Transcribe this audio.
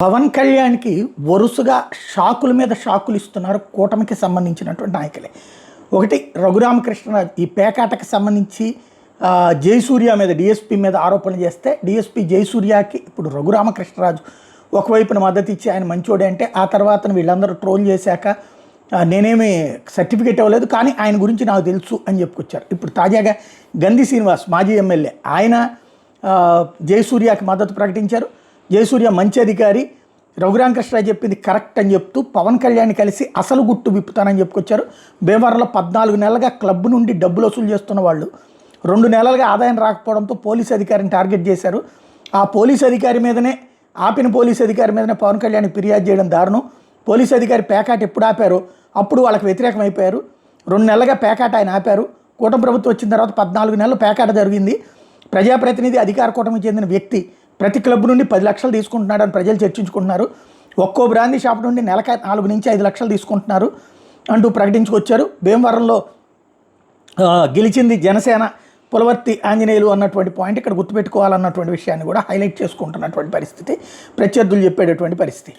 పవన్ కళ్యాణ్కి వరుసగా షాకుల మీద షాకులు ఇస్తున్నారు కూటమికి సంబంధించినటువంటి నాయకులే. ఒకటి రఘురామకృష్ణరాజు ఈ పేకాటకి సంబంధించి జయసూర్య మీద డిఎస్పీ మీద ఆరోపణలు చేస్తే డిఎస్పీ జయసూర్యకి ఇప్పుడు రఘురామకృష్ణరాజు ఒకవైపున మద్దతు ఇచ్చి ఆయన మంచోడే అంటే ఆ తర్వాత వీళ్ళందరూ ట్రోల్ చేశాక నేనేమి సర్టిఫికేట్ ఇవ్వలేదు కానీ ఆయన గురించి నాకు తెలుసు అని చెప్పుకొచ్చారు. ఇప్పుడు తాజాగా గంధి శ్రీనివాస్ మాజీ ఎమ్మెల్యే ఆయన జయసూర్యకి మద్దతు ప్రకటించారు. జయసూర్య మంచి అధికారి, రఘురామకృష్ణరాజు చెప్పింది కరెక్ట్ అని చెప్తూ పవన్ కళ్యాణ్ కలిసి అసలు గుట్టు విప్పుతానని చెప్పుకొచ్చారు. భీమవరంలో 14 నెలలుగా క్లబ్ నుండి డబ్బులు వసూలు చేస్తున్న వాళ్ళు 2 నెలలుగా ఆదాయం రాకపోవడంతో పోలీసు అధికారిని టార్గెట్ చేశారు. ఆ పోలీసు అధికారి మీదనే ఆపిన పోలీసు అధికారి మీదనే పవన్ కళ్యాణ్ ఫిర్యాదు చేయడం దారుణం. పోలీసు అధికారి పేకాట ఎప్పుడు ఆపారో అప్పుడు వాళ్ళకి వ్యతిరేకం అయిపోయారు. 2 నెలలుగా పేకాట ఆయన ఆపారు. కూటమి ప్రభుత్వం వచ్చిన తర్వాత 14 నెలలు పేకాట జరిగింది. ప్రజాప్రతినిధి అధికార కూటమికి చెందిన వ్యక్తి ప్రతి క్లబ్ నుండి 10 లక్షలు తీసుకుంటున్నాడని ప్రజలు చర్చించుకుంటున్నారు. ఒక్కో బ్రాందీ షాప్ నుండి నెలకి 4 నుంచి 5 లక్షలు తీసుకుంటున్నారు అంటూ ప్రకటించుకొచ్చారు. భీమవరంలో గెలిచింది జనసేన పులవర్తి ఆంజనేయులు అన్నటువంటి పాయింట్ ఇక్కడ గుర్తుపెట్టుకోవాలన్నటువంటి విషయాన్ని కూడా హైలైట్ చేసుకుంటున్నటువంటి పరిస్థితి, ప్రత్యర్థులు చెప్పేటటువంటి పరిస్థితి.